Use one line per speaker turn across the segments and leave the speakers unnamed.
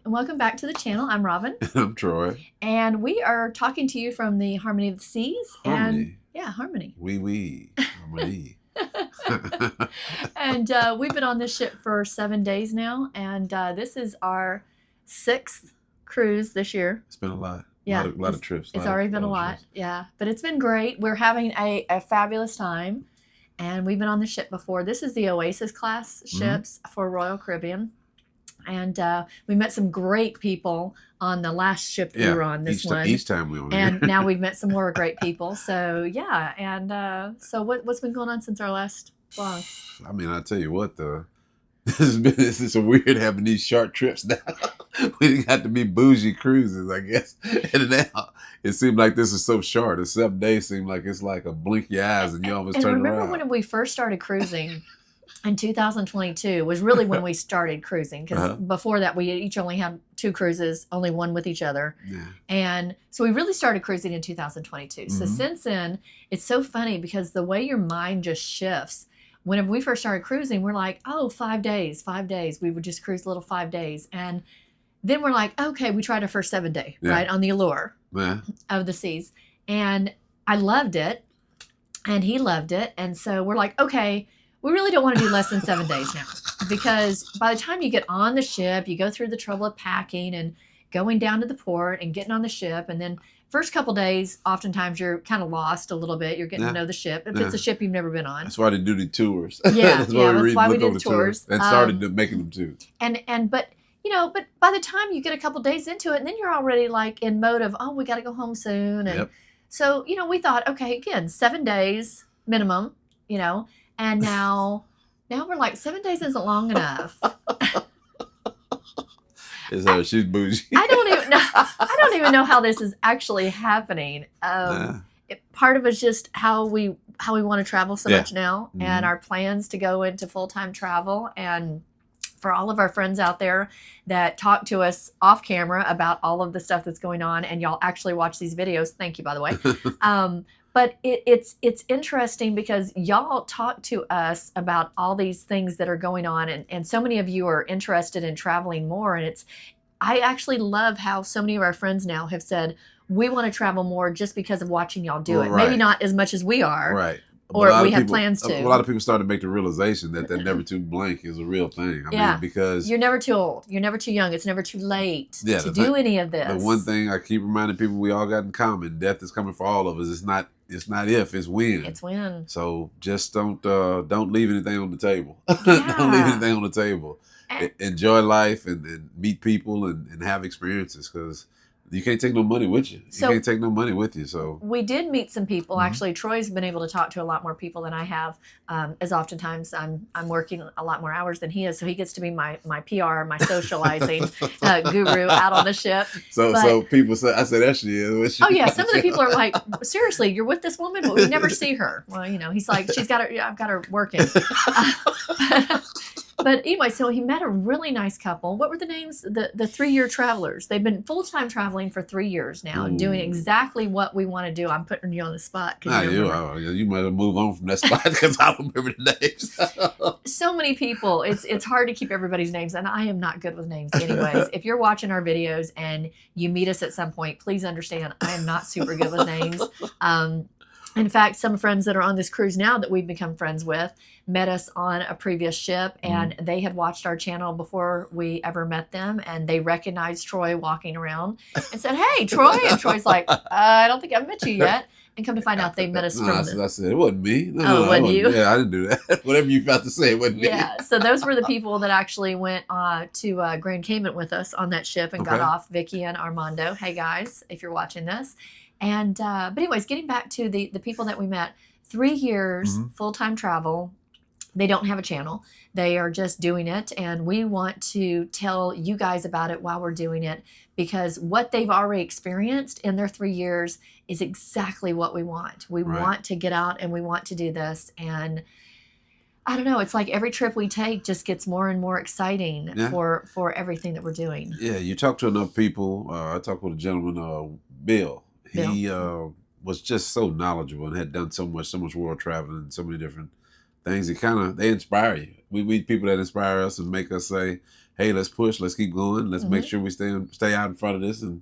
and welcome back to the channel. I'm Robin,
I'm Troy.
and we are talking to you from the Harmony of the Seas. And
Harmony.
yeah, Harmony.
Oui. Harmony.
And we've been on this ship for 7 days now, and this is our 6th cruise this year.
It's been a lot.
Yeah,
A lot of trips.
It's already been a lot.
Trips.
Yeah, but it's been great. We're having a fabulous time, and we've been on the ship before. This is the Oasis class ships for Royal Caribbean. And we met some great people on the last ship we were on.
Each time we were
and
here.
now we've met some more great people. So yeah, and so what's been going on since our last vlog?
I mean, I tell you what, this is so weird having these short trips now. We got to be bougie cruises, I guess. And now it seemed like this is so short. The 7 days seem like it's like a blink your eyes and you almost turn around.
Remember when we first started cruising? In 2022 was really when we started cruising, because before that we each only had 2 cruises, only one with each other.
Yeah.
And so we really started cruising in 2022. So since then, it's so funny because the way your mind just shifts. Whenever we first started cruising, we're like, oh, 5 days. We would just cruise a little 5 days. And then we're like, okay, we tried our first 7 day, right, on the Allure of the Seas. And I loved it, and he loved it. And so we're like, okay, we really don't want to do less than 7 days now, because by the time you get on the ship, you go through the trouble of packing and going down to the port and getting on the ship. And then first couple days, oftentimes you're kind of lost a little bit. You're getting to know the ship. If it's a ship you've never been on.
That's why they do the tours.
Yeah, that's why we do the tours.
And started making them too.
But by the time you get a couple days into it, and then you're already like in mode of, oh, we got to go home soon. And so, we thought, okay, again, 7 days minimum, and now we're like, 7 days isn't long enough.
She's bougie.
I don't even know how this is actually happening. Part of it's just how we want to travel so much now, and our plans to go into full-time travel. And for all of our friends out there that talk to us off camera about all of the stuff that's going on, and y'all actually watch these videos, thank you, by the way. But it's interesting because y'all talk to us about all these things that are going on, and so many of you are interested in traveling more. And I actually love how so many of our friends now have said, we want to travel more just because of watching y'all do it. Maybe not as much as we are.
Right.
Or we have plans to.
A lot of people started to make the realization that never too blank is a real thing. I mean, because
you're never too old. You're never too young. It's never too late to do any of this.
The one thing I keep reminding people we all got in common, death is coming for all of us. It's not if, it's when.
It's when.
So just don't leave anything on the table. Don't leave anything on the table. Enjoy life and meet people and have experiences, because you can't take no money with you. You can't take no money with you. So we did meet some people.
Actually, Troy's been able to talk to a lot more people than I have. As oftentimes I'm working a lot more hours than he is, so he gets to be my PR, my socializing guru out on the ship.
So people say, I said, that she is.
Oh yeah, some of the people are like, seriously, you're with this woman, but we never see her. Well, he's like, I've got her working. But anyway, so he met a really nice couple. What were the names? The 3-year travelers. They've been full-time traveling for 3 years now, doing exactly what we want to do. I'm putting you on the spot.
You might have moved on from that spot because I don't remember the names.
So many people. It's hard to keep everybody's names, and I am not good with names anyways. If you're watching our videos and you meet us at some point, please understand I am not super good with names. In fact, some friends that are on this cruise now that we've become friends with met us on a previous ship, and they had watched our channel before we ever met them, and they recognized Troy walking around and said, "Hey, Troy!" And Troy's like, "I don't think I've met you yet." And come to find out, they met us from
I said, it wasn't me.
No, it wasn't you?
Yeah, I didn't do that. Whatever you felt to say, it wasn't me.
Yeah, so those were the people that actually went to Grand Cayman with us on that ship and got off, Vicky and Armando. Hey, guys, if you're watching this. And but anyways, getting back to the people that we met, 3 years full-time travel. They don't have a channel. They are just doing it, and we want to tell you guys about it while we're doing it, because what they've already experienced in their 3 years is exactly what we want. We want to get out and we want to do this, and I don't know. It's like every trip we take just gets more and more exciting for everything that we're doing.
Yeah, you talk to enough people. I talked with a gentleman, Bill. He was just so knowledgeable and had done so much world traveling and so many different things. They inspire you. We meet people that inspire us and make us say, hey, let's push, let's keep going, let's make sure we stay out in front of this and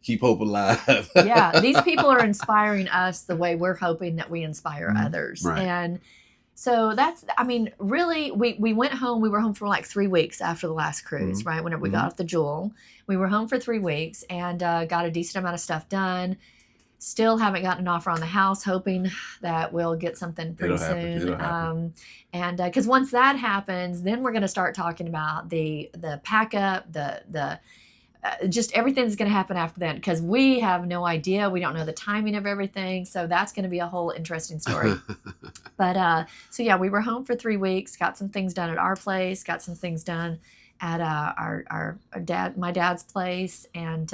keep hope alive.
Yeah, these people are inspiring us the way we're hoping that we inspire others.
Right.
And so that's, I mean, really, we went home. We were home for like 3 weeks after the last cruise, right? Whenever we got off the Jewel, we were home for 3 weeks and got a decent amount of stuff done. Still haven't gotten an offer on the house, hoping that we'll get something pretty soon.
It'll happen.
And because once that happens, then we're going to start talking about the pack up, the just everything's going to happen after that, because we have no idea. We don't know the timing of everything. So that's going to be a whole interesting story. But so yeah, we were home for 3 weeks, got some things done at our place, got some things done at my dad's place. And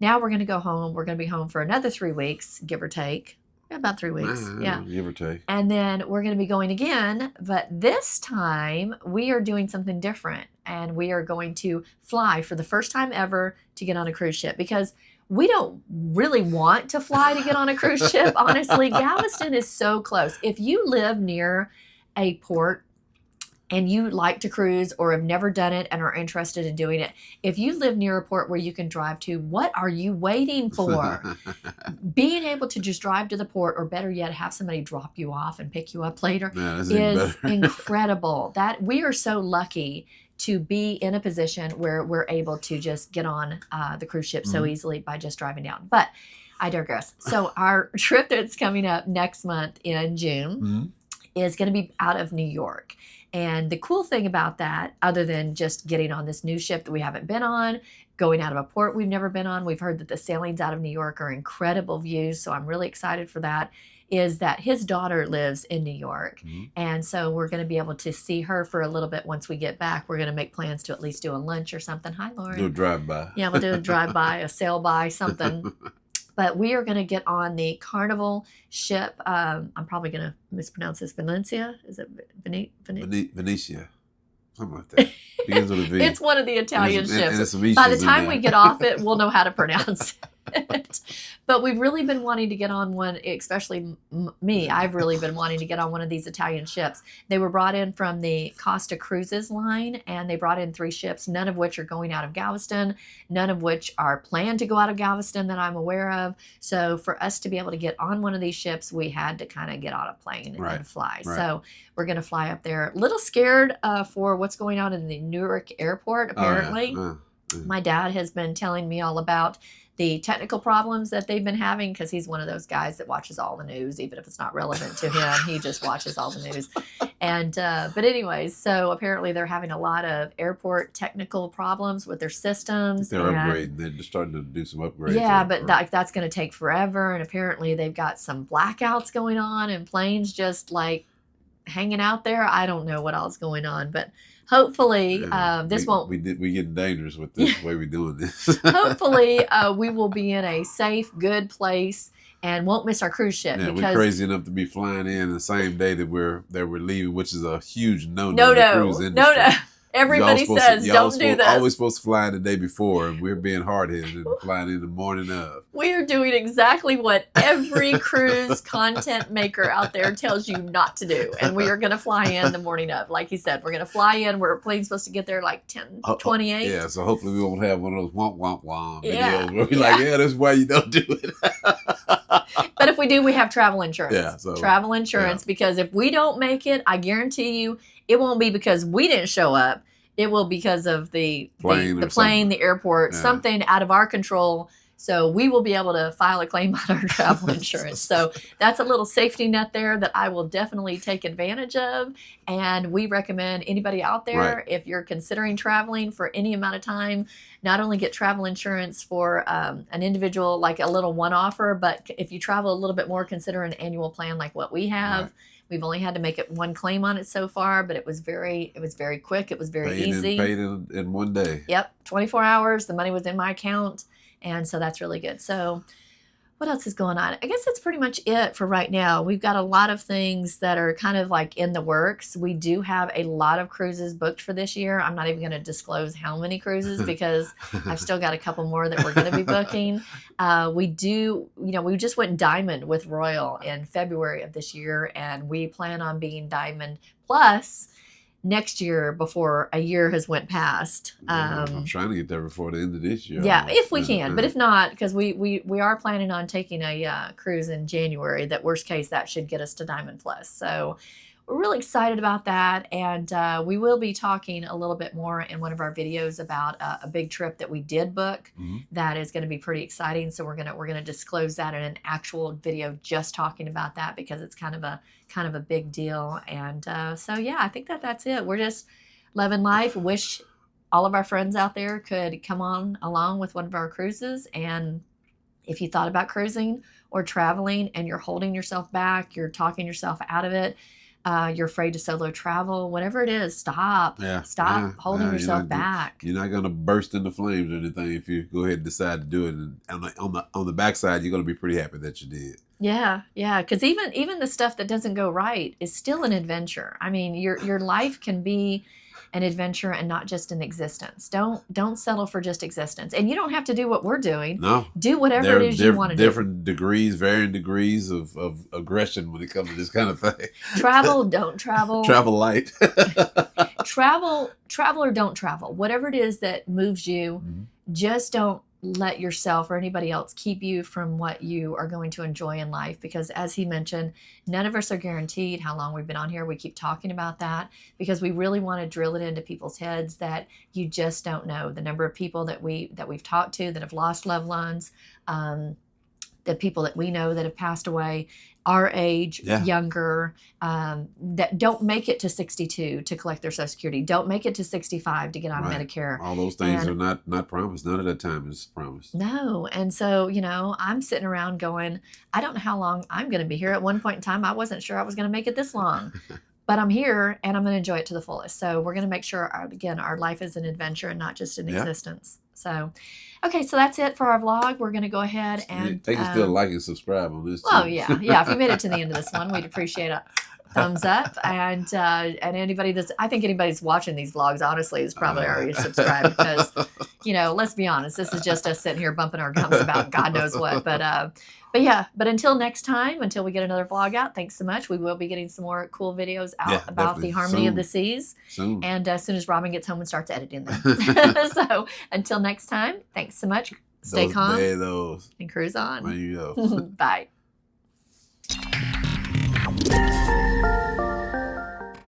now we're going to go home. We're going to be home for another 3 weeks, give or take. About 3 weeks. Yeah.
Give or take.
And then we're going to be going again. But this time we are doing something different. And we are going to fly for the first time ever to get on a cruise ship, because we don't really want to fly to get on a cruise ship. Honestly, Galveston is so close. If you live near a port and you like to cruise or have never done it and are interested in doing it, if you live near a port where you can drive to, what are you waiting for? Being able to just drive to the port, or better yet, have somebody drop you off and pick you up later, is incredible. That we are so lucky to be in a position where we're able to just get on the cruise ship so easily by just driving down. But I digress. So our trip that's coming up next month in June is going to be out of New York. And the cool thing about that, other than just getting on this new ship that we haven't been on, going out of a port we've never been on, we've heard that the sailings out of New York are incredible views. So I'm really excited for that. Is that his daughter lives in New York. And so we're going to be able to see her for a little bit once we get back. We're going to make plans to at least do a lunch or something. Hi, Lauren.
Do a drive-by.
Yeah, we'll do a drive-by, a sail-by, something. But we are going to get on the Carnival ship. I'm probably going to mispronounce this. Valencia? Is it
Venetia? Something like that. Begins with a V.
It's one of the Italian ships.
And
by the time we get off it, we'll know how to pronounce it. But we've really been wanting to get on one, especially me. I've really been wanting to get on one of these Italian ships. They were brought in from the Costa Cruises line, and they brought in 3 ships, none of which are going out of Galveston, none of which are planned to go out of Galveston that I'm aware of. So for us to be able to get on one of these ships, we had to kind of get on a plane and fly. Right. So we're going to fly up there. A little scared for what's going on in the Newark airport, apparently. My dad has been telling me all about the technical problems that they've been having, because he's one of those guys that watches all the news, even if it's not relevant to him. He just watches all the news. And but anyways, so apparently they're having a lot of airport technical problems with their systems.
They're upgrading. They're just starting to do some upgrades.
Yeah, but that's going to take forever. And apparently they've got some blackouts going on and planes just like hanging out there. I don't know what else is going on, but hopefully we get dangerous with the way we're doing this. Hopefully
we
will be in a safe, good place and won't miss our cruise ship.
Yeah,
because
we're crazy enough to be flying in the same day that we're leaving, which is a huge no
in
the cruise industry.
No. Everybody says, don't do this.
Always supposed to fly in the day before, and we're being hard-headed and flying in the morning of.
We are doing exactly what every cruise content maker out there tells you not to do. And we are going to fly in the morning of. Like he said, we're going to fly in. Our plane's supposed to get there like 10:28.
Yeah, so hopefully we won't have one of those womp womp womp videos where we're like, that's why you don't do it.
But if we do, we have travel insurance.
Yeah, so,
travel insurance, because if we don't make it, I guarantee you, it won't be because we didn't show up. It will because of the plane, the airport, something out of our control. So we will be able to file a claim on our travel insurance. So that's a little safety net there that I will definitely take advantage of. And we recommend anybody out there, if you're considering traveling for any amount of time, not only get travel insurance for an individual, like a little one-offer, but if you travel a little bit more, consider an annual plan like what we have. We've only had to make it one claim on it so far, but it was very quick. It was very easy.
Paid in one day.
Yep, 24 hours. The money was in my account, and so that's really good. So what else is going on? I guess that's pretty much it for right now. We've got a lot of things that are kind of like in the works. We do have a lot of cruises booked for this year. I'm not even going to disclose how many cruises because I've still got a couple more that we're going to be booking. We just went Diamond with Royal in February of this year, and we plan on being Diamond Plus next year before a year has went past.
I'm trying to get there before the end of this year.
Yeah, if we can, but if not, because we are planning on taking a cruise in January. That worst case, that should get us to Diamond Plus. So we're really excited about that, and we will be talking a little bit more in one of our videos about a big trip that we did book. That is going to be pretty exciting. So we're gonna disclose that in an actual video, just talking about that, because it's kind of a big deal. And so yeah, I think that's it. We're just loving life. Wish all of our friends out there could come on along with one of our cruises. And if you thought about cruising or traveling and you're holding yourself back, you're talking yourself out of it, you're afraid to solo travel, whatever it is, stop holding yourself back.
You're not going to burst into flames or anything if you go ahead and decide to do it. And on the backside, you're going to be pretty happy that you did.
Yeah, because even the stuff that doesn't go right is still an adventure. I mean, your life can be an adventure and not just an existence. Don't settle for just existence. And you don't have to do what we're doing.
No.
Do whatever it is you want to do.
Different degrees, varying degrees of aggression when it comes to this kind of thing.
Travel, don't travel.
Travel light.
Travel or don't travel. Whatever it is that moves you, just don't let yourself or anybody else keep you from what you are going to enjoy in life. Because as he mentioned, none of us are guaranteed how long we've been on here. We keep talking about that because we really want to drill it into people's heads that you just don't know. The number of people that we've talked to that have lost loved ones, the people that we know that have passed away, our age, younger, that don't make it to 62 to collect their Social Security, don't make it to 65 to get on Medicare.
All those things are not promised. None of that time is promised.
No. And so, I'm sitting around going, I don't know how long I'm going to be here. At one point in time, I wasn't sure I was going to make it this long. But I'm here and I'm going to enjoy it to the fullest. So we're going to make sure, our life is an adventure and not just an existence. So, okay, so that's it for our vlog. We're going to go ahead and...
They can still like and subscribe on this.
Oh, yeah. If you made it to the end of this one, we'd appreciate a thumbs up. And anybody that's watching these vlogs, honestly, is probably already subscribed because, let's be honest, this is just us sitting here bumping our gums about God knows what. But until next time, until we get another vlog out, thanks so much. We will be getting some more cool videos out about the Harmony of the Seas.
Soon.
And as soon as Robin gets home and starts editing them. So until next time, thanks so much. Stay calm and cruise on.
There you go.
Bye.